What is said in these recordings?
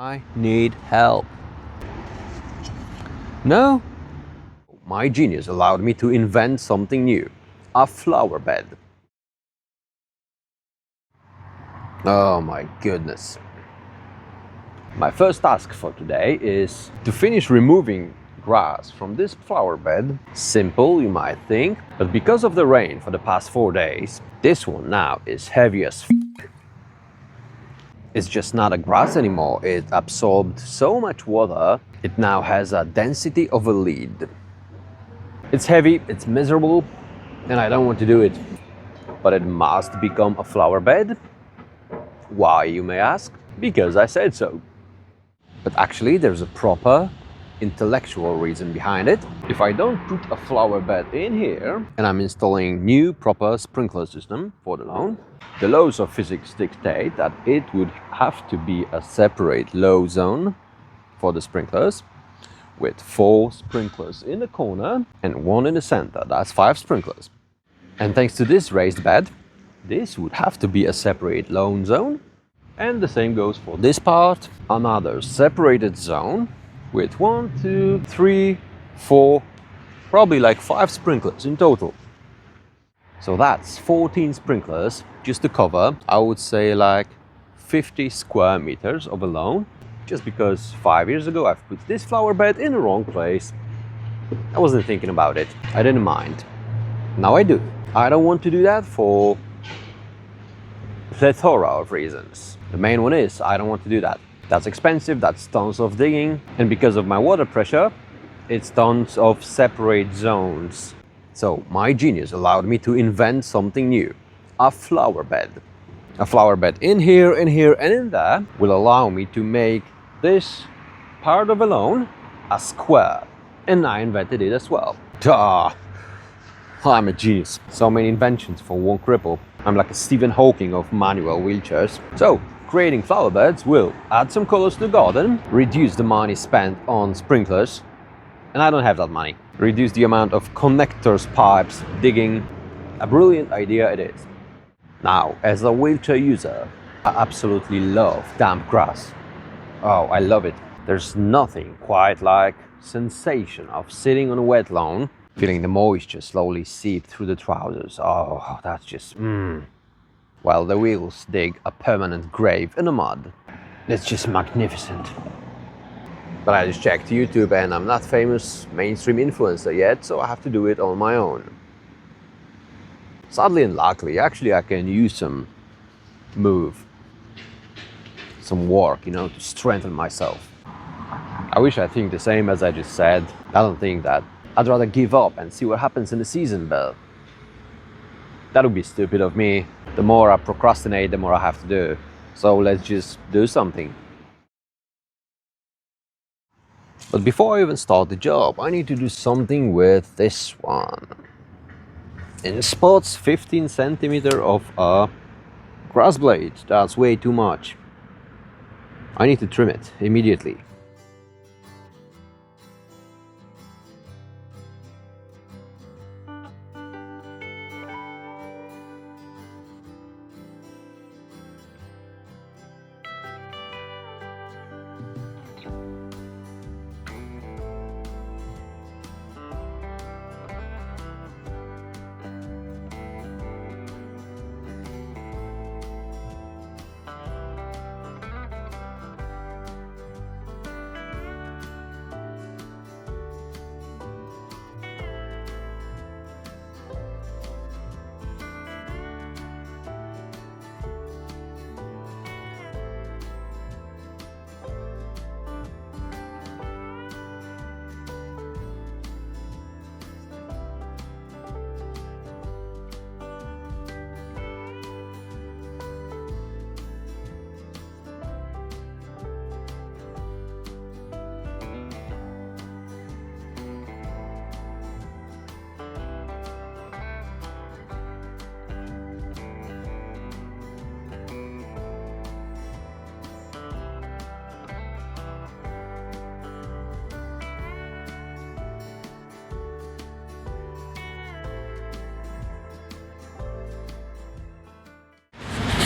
I need help. No, my genius allowed me to invent something new. A flower bed. Oh my goodness. My first task for today is to finish removing grass from this flower bed. Simple, you might think, but because of the rain for the past 4 days, this one now is heavy as It's just not a grass anymore. It absorbed so much water, it now has a density of a lead. It's heavy, it's miserable, and I don't want to do it. But it must become a flower bed. Why, you may ask? Because I said so. But actually, there's a proper intellectual reason behind it. If I don't put a flower bed in here, and I'm installing new proper sprinkler system for the lawn, the laws of physics dictate that it would have to be a separate low zone for the sprinklers, with 4 sprinklers in the corner and 1 in the center. That's 5 sprinklers. And thanks to this raised bed, this would have to be a separate low zone. And the same goes for this part, another separated zone with 1, 2, 3, 4, probably like 5 sprinklers in total. So that's 14 sprinklers just to cover, I would say, like 50 square meters of a lawn. Just because 5 years ago I've put this flower bed in the wrong place. I wasn't thinking about it. I didn't mind. Now I do. I don't want to do that for a plethora of reasons. The main one is I don't want to do that. That's expensive, that's tons of digging, and because of my water pressure, it's tons of separate zones. So my genius allowed me to invent something new. A flower bed. A flower bed in here, and in there will allow me to make this part of a lawn a square. And I invented it as well. Duh! I'm a genius. So many inventions for one cripple. I'm like a Stephen Hawking of manual wheelchairs. So, creating flower beds will add some colors to the garden, reduce the money spent on sprinklers, and I don't have that money. Reduce the amount of connectors, pipes, digging. A brilliant idea it is. Now, as a wheelchair user, I absolutely love damp grass. Oh, I love it. There's nothing quite like sensation of sitting on a wet lawn, feeling the moisture slowly seep through the trousers. Oh, that's just while the wheels dig a permanent grave in the mud. It's just magnificent. But I just checked YouTube and I'm not famous mainstream influencer yet, so I have to do it on my own. Sadly and luckily, actually I can use some work, to strengthen myself. I wish I think the same as I just said. I don't think that. I'd rather give up and see what happens in the season, but that would be stupid of me. The more I procrastinate, the more I have to do. So let's just do something. But before I even start the job, I need to do something with this one. In spots, 15 centimeters of a grass blade. That's way too much. I need to trim it immediately.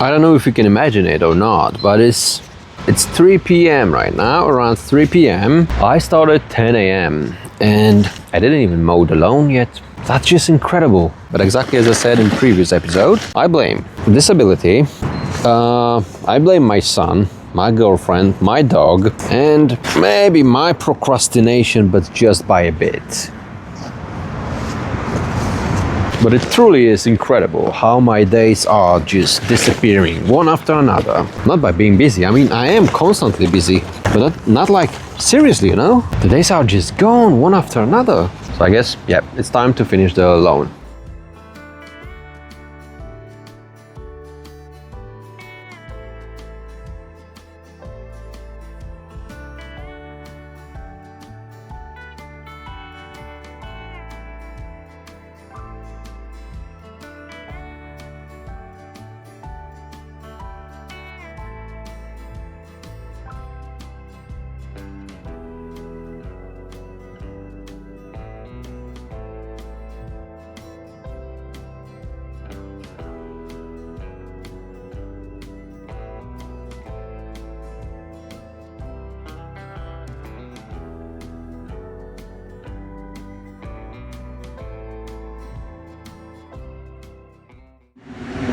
I don't know if you can imagine it or not, but it's It's 3 p.m. right now, around 3 p.m. I started 10 a.m. and I didn't even mow the lawn yet. That's just incredible. But exactly as I said in previous episode, I blame disability, I blame my son, my girlfriend, my dog, and maybe my procrastination, but just by a bit. But it truly is incredible how my days are just disappearing one after another. Not by being busy, I mean I am constantly busy, but not like seriously, you know? The days are just gone one after another. So I guess, yeah, it's time to finish the lawn.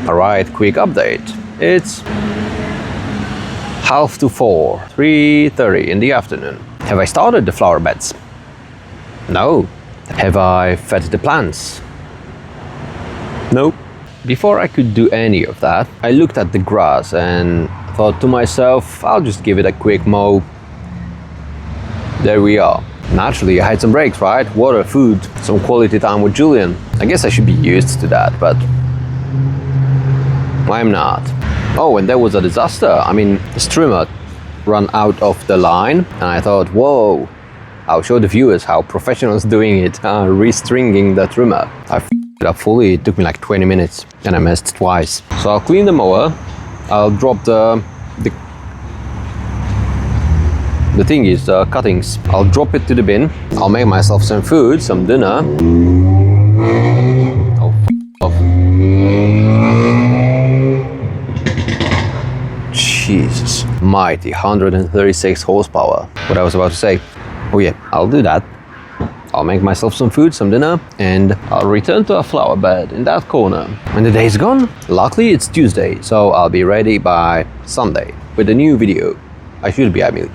Alright, quick update. It's 3:30, 3:30 in the afternoon. Have I started the flower beds? No. Have I fed the plants? Nope. Before I could do any of that, I looked at the grass and thought to myself, I'll just give it a quick mow. There we are. Naturally, I had some breaks, right? Water, food, some quality time with Julian. I guess I should be used to that, but I'm not. Oh, and there was a disaster. I mean, the trimmer ran out of the line, and I thought, whoa, I'll show the viewers how professionals doing it, restringing the trimmer. I f***ed it up fully. It took me like 20 minutes, and I missed twice. So I'll clean the mower. I'll drop the thing is the cuttings. I'll drop it to the bin. I'll make myself some food, some dinner. Oh, f*** off. Jesus, mighty 136 horsepower. What I was about to say. Oh yeah, I'll do that. I'll make myself some food, some dinner, and I'll return to a flower bed in that corner. When the day's gone, luckily it's Tuesday, so I'll be ready by Sunday with a new video. I should be, I mean.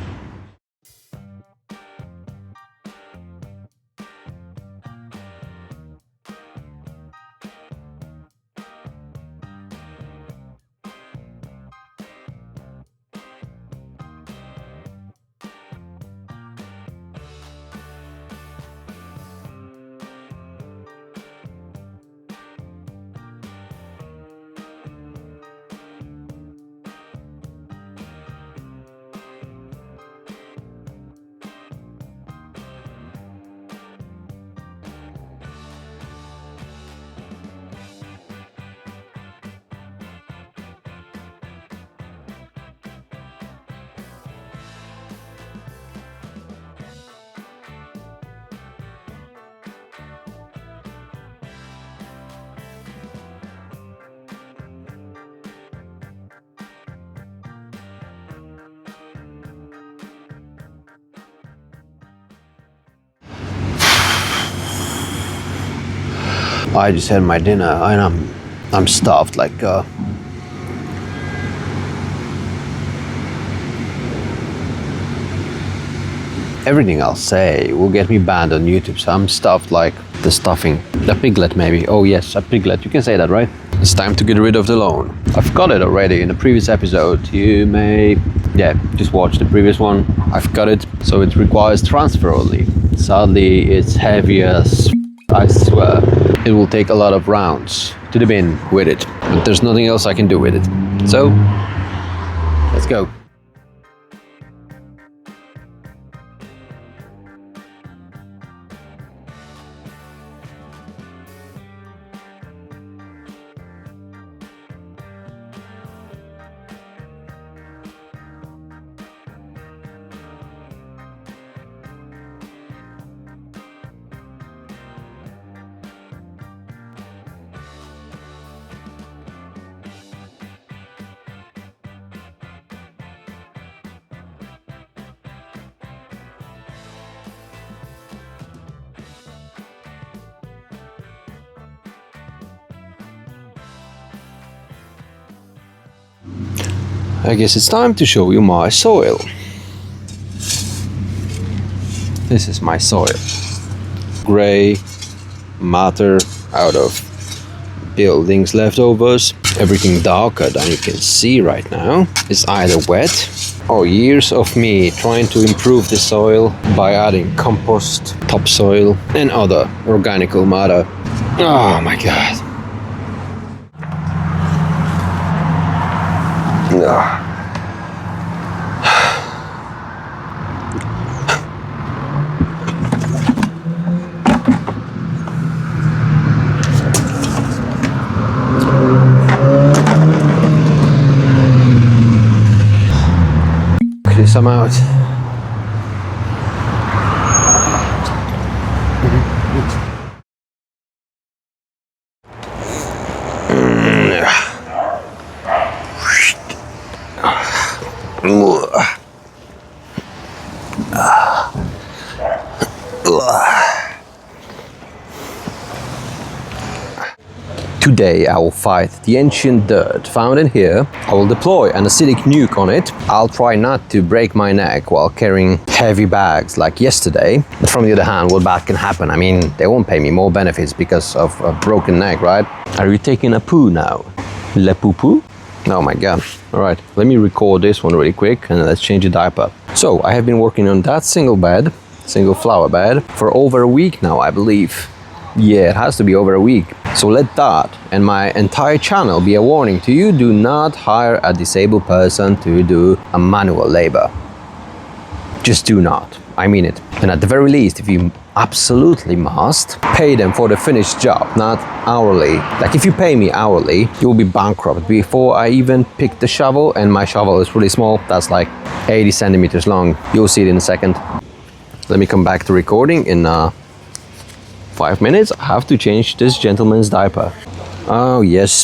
I just had my dinner and I'm stuffed like everything I'll say will get me banned on YouTube, so I'm stuffed like the stuffing. The piglet maybe. Oh yes, a piglet. You can say that, right? It's time to get rid of the lawn. I've got it already in the previous episode. You may, just watch the previous one. I've got it, so it requires transfer only. Sadly, it's heavy as I swear. It will take a lot of rounds to the bin with it, but there's nothing else I can do with it. So, let's go. I guess it's time to show you my soil. This is my soil. Gray matter out of buildings leftovers. Everything darker than you can see right now is either wet or years of me trying to improve the soil by adding compost, topsoil and other organic matter. Oh my god. Ugh. Clear some out. Today I will fight the ancient dirt found in here. I will deploy an acidic nuke on it. I'll try not to break my neck while carrying heavy bags like yesterday. But from the other hand, what bad can happen? I mean, they won't pay me more benefits because of a broken neck, right? Are you taking a poo now? Le poo poo? Oh my god. Alright, let me record this one really quick and let's change the diaper. So, I have been working on that single flower bed, for over a week now, I believe. Yeah, it has to be over a week. So let that and my entire channel be a warning to you: do not hire a disabled person to do a manual labor. Just do not. I mean it. And at the very least, if you absolutely must, pay them for the finished job, not hourly. Like if you pay me hourly, you'll be bankrupt before I even pick the shovel, and my shovel is really small. That's like 80 centimeters long. You'll see it in a second. Let me come back to recording in 5 minutes. I have to change this gentleman's diaper. Oh yes.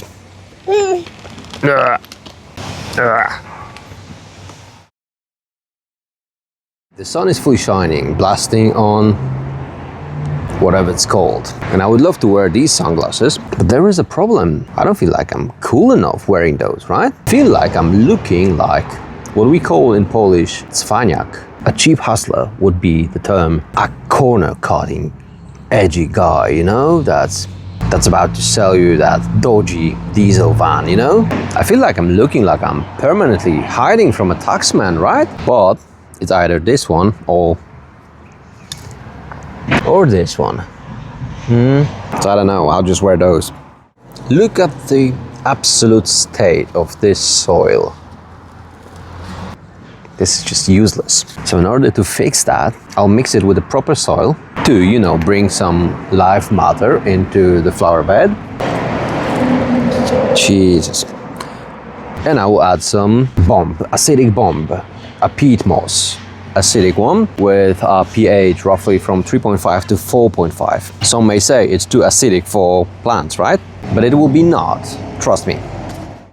The sun is fully shining, blasting on whatever it's called. And I would love to wear these sunglasses, but there is a problem. I don't feel like I'm cool enough wearing those, right? I feel like I'm looking like what we call in Polish cwaniak. A cheap hustler would be the term. A corner-cutting, edgy guy, you know, that's about to sell you that dodgy diesel van, you know? I feel like I'm looking like I'm permanently hiding from a taxman, right? But it's either this one or this one. So I don't know, I'll just wear those. Look at the absolute state of this soil. This is just useless. So in order to fix that, I'll mix it with the proper soil to, you know, bring some live matter into the flower bed. Jesus. And I will add some acidic bomb, a peat moss, acidic one with a pH roughly from 3.5 to 4.5. Some may say it's too acidic for plants, right? But it will be not, trust me.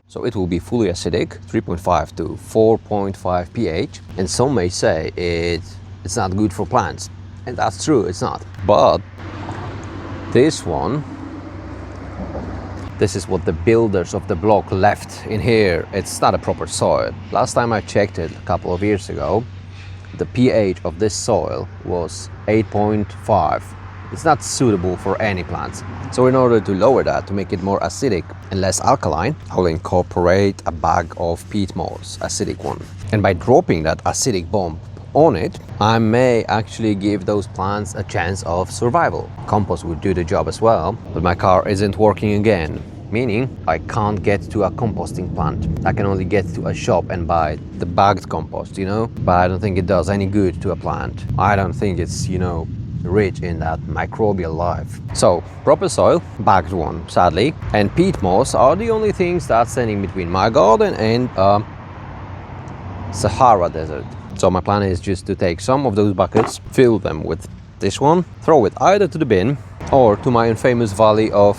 So it will be fully acidic, 3.5 to 4.5 pH. And some may say it's not good for plants. And that's true, it's not. But this one, this is what the builders of the block left in here. It's not a proper soil. Last time I checked it a couple of years ago, the pH of this soil was 8.5. It's not suitable for any plants. So in order to lower that, to make it more acidic and less alkaline, I'll incorporate a bag of peat moss, acidic one. And by dropping that acidic bomb on it, I may actually give those plants a chance of survival. Compost would do the job as well, but my car isn't working again. Meaning, I can't get to a composting plant. I can only get to a shop and buy the bagged compost, you know? But I don't think it does any good to a plant. I don't think it's, you know, rich in that microbial life. So, proper soil, bagged one, sadly, and peat moss are the only things that's standing between my garden and Sahara Desert. So my plan is just to take some of those buckets, fill them with this one, throw it either to the bin or to my infamous valley of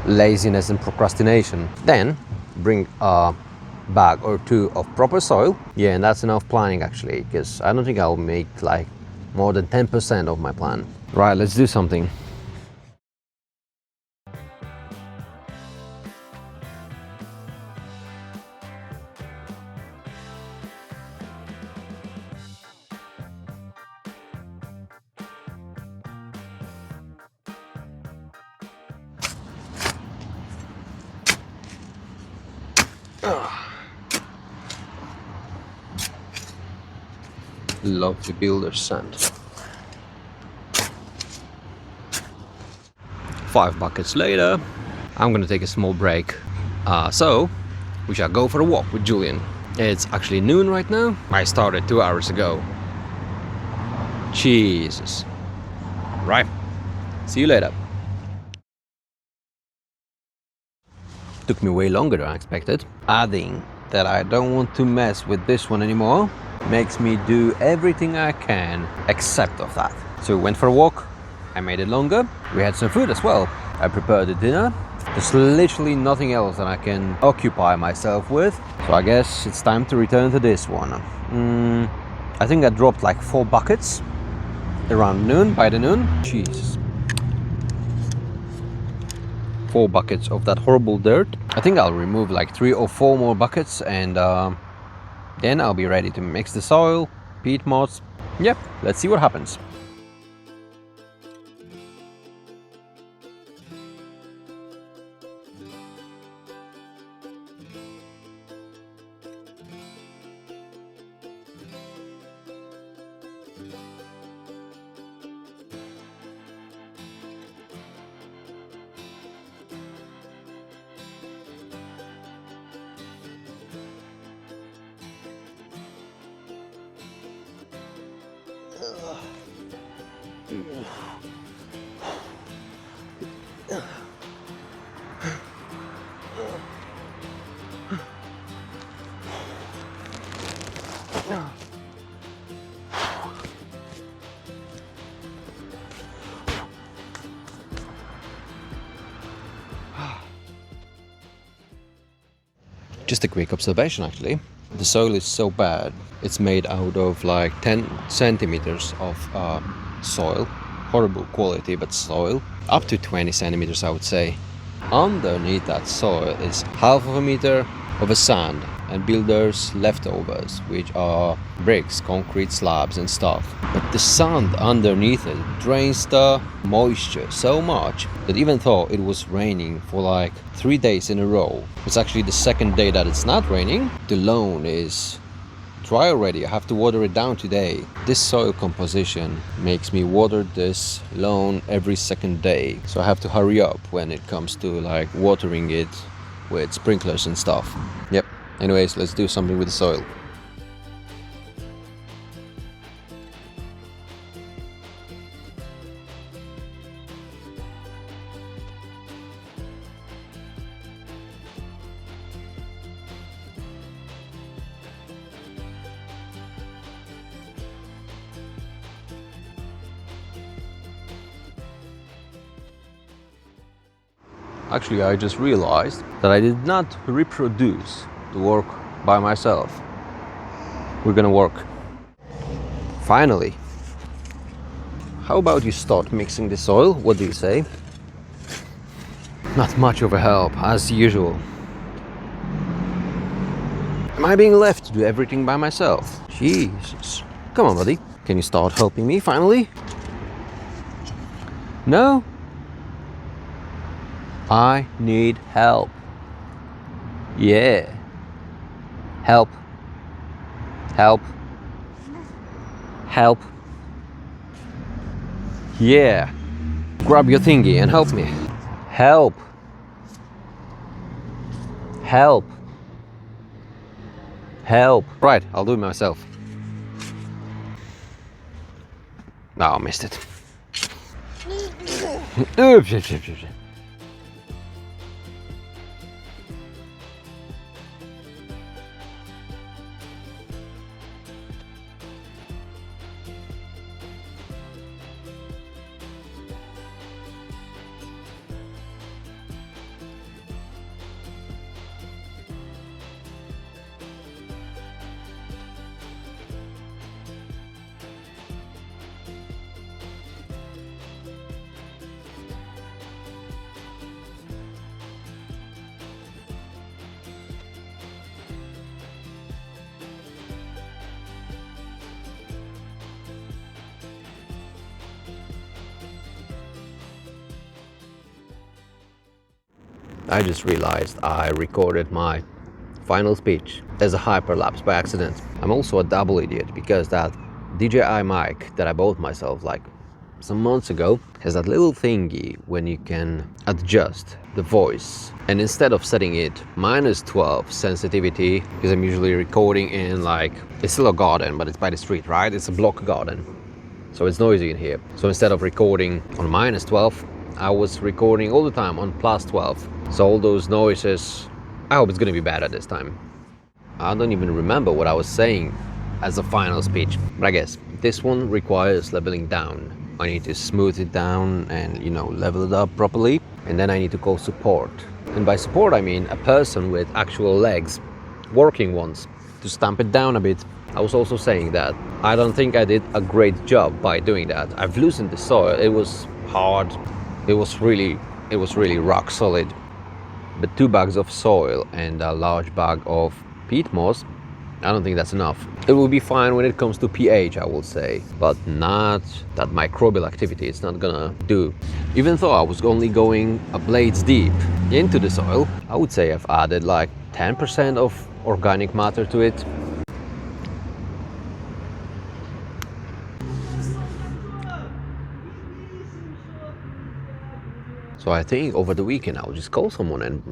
laziness and procrastination. Then bring a bag or two of proper soil. Yeah, and that's enough planning actually, because I don't think I'll make like more than 10% of my plan. Right, let's do something. Lovely builder's sand. 5 buckets later, I'm gonna take a small break. So we shall go for a walk with Julian. It's actually noon right now. I started 2 hours ago. Jesus. Right. See you later. Took me way longer than I expected. Adding that I don't want to mess with this one anymore makes me do everything I can except of that. So we went for a walk. I made it longer. We had some food as well. I prepared the dinner. There's literally nothing else that I can occupy myself with. So I guess it's time to return to this one. I think I dropped like 4 buckets around noon, by the noon. Jesus. 4 buckets of that horrible dirt. I think I'll remove like 3 or 4 more buckets, and then I'll be ready to mix the soil, peat moss. Yep, let's see what happens. Just a quick observation actually. The soil is so bad. It's made out of like 10 centimeters of soil. Horrible quality, but soil. Up to 20 centimeters I would say. Underneath that soil is half of a meter of a sand and builders' leftovers, which are bricks, concrete slabs and stuff. But the sand underneath it drains the moisture so much that even though it was raining for like 3 days in a row, it's actually the second day that it's not raining, the lawn is dry already. I have to water it down today. This soil composition makes me water this lawn every second day, so I have to hurry up when it comes to like watering it with sprinklers and stuff. Yep. Anyways, let's do something with the soil. Actually, I just realized that I did not reproduce the work by myself. We're gonna work. Finally. How about you start mixing the soil? What do you say? Not much of a help, as usual. Am I being left to do everything by myself? Jesus. Come on, buddy. Can you start helping me finally? No? I need help. Yeah. Help. Help. Help. Yeah. Grab your thingy and help me. Help. Help. Help. Right, I'll do it myself. No, I missed it. I just realized I recorded my Final speech. There's a hyperlapse by accident. I'm also a double idiot because that DJI mic that I bought myself like some months ago has that little thingy when you can adjust the voice, and instead of setting it -12 sensitivity, because I'm usually recording in like, it's still a garden but it's by the street, right? It's a block garden, so it's noisy in here. So instead of recording on -12, I was recording all the time on +12. So all those noises, I hope it's gonna be better this time. I don't even remember what I was saying as a final speech, but I guess this one requires leveling down. I need to smooth it down and, you know, level it up properly. And then I need to call support. And by support, I mean a person with actual legs, working ones, to stamp it down a bit. I was also saying that I don't think I did a great job by doing that. I've loosened the soil. It was hard. It was really rock solid. But 2 bags of soil and a large bag of peat moss, I don't think that's enough. It will be fine when it comes to pH, I will say, but not that microbial activity. It's not gonna do. Even though I was only going a blades deep into the soil, I would say I've added like 10% of organic matter to it. So I think over the weekend I'll just call someone and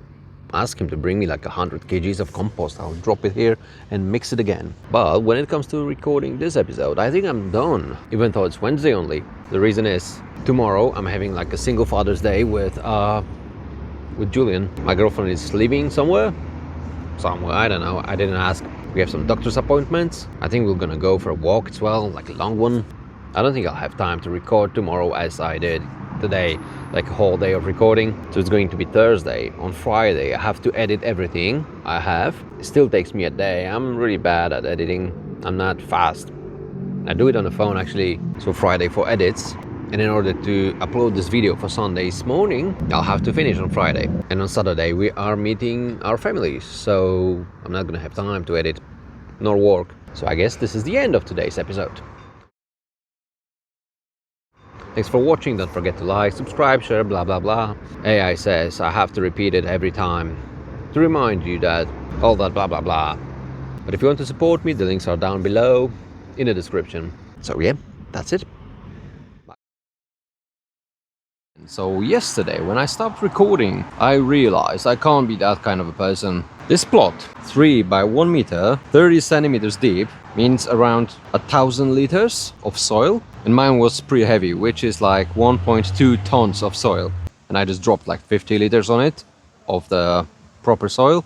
ask him to bring me like 100 kgs of compost. I'll drop it here and mix it again. But when it comes to recording this episode, I think I'm done, even though it's Wednesday only. The reason is tomorrow I'm having like a single Father's Day with Julian. My girlfriend is leaving somewhere, I don't know, I didn't ask. We have some doctor's appointments. I think we're gonna go for a walk as well, like a long one. I don't think I'll have time to record tomorrow as I did today, like a whole day of recording. So it's going to be Thursday. On Friday I have to edit everything I have. It still takes me a day. I'm really bad at editing. I'm not fast. I do it on the phone actually. So Friday for edits, and in order to upload this video for Sunday's morning, I'll have to finish on Friday. And on Saturday we are meeting our families, so I'm not gonna have time to edit nor work. So I guess this is the end of today's episode. Thanks for watching. Don't forget to like, subscribe, share, blah blah blah. AI says I have to repeat it every time to remind you that all that blah blah blah. But if you want to support me, the links are down below in the description. So yeah, that's it. Bye. So yesterday when I stopped recording, I realized I can't be that kind of a person. This plot, 3 by 1 meter, 30 centimeters deep, means around 1,000 liters of soil, and mine was pretty heavy, which is like 1.2 tons of soil, and I just dropped like 50 liters on it of the proper soil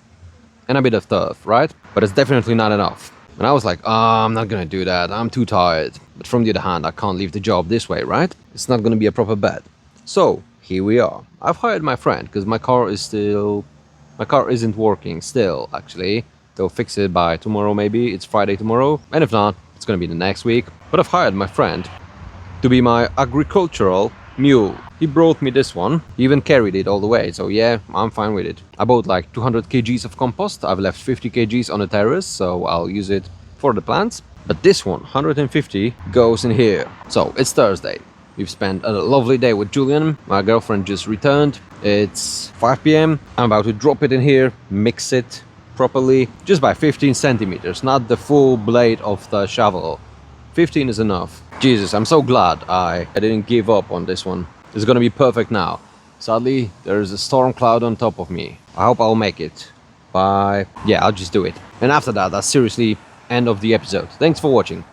and a bit of turf, right? But it's definitely not enough. And I was like, oh, I'm not gonna do that, I'm too tired. But from the other hand, I can't leave the job this way, right? It's not gonna be a proper bed. So here we are. I've hired my friend because my car isn't working still, actually. They'll fix it by tomorrow, maybe. It's Friday tomorrow. And if not, it's gonna be the next week. But I've hired my friend to be my agricultural mule. He brought me this one. He even carried it all the way. So yeah, I'm fine with it. I bought like 200 kgs of compost. I've left 50 kgs on the terrace, so I'll use it for the plants. But this one, 150, goes in here. So it's Thursday. We've spent a lovely day with Julian. My girlfriend just returned. It's 5 p.m. I'm about to drop it in here, mix it properly, just by 15 centimeters, not the full blade of the shovel. 15 is enough. Jesus, I'm so glad I didn't give up on this one. It's gonna be perfect now. Sadly, there's a storm cloud on top of me. I hope I'll make it. Yeah, I'll just do it. And after that, that's seriously end of the episode. Thanks for watching.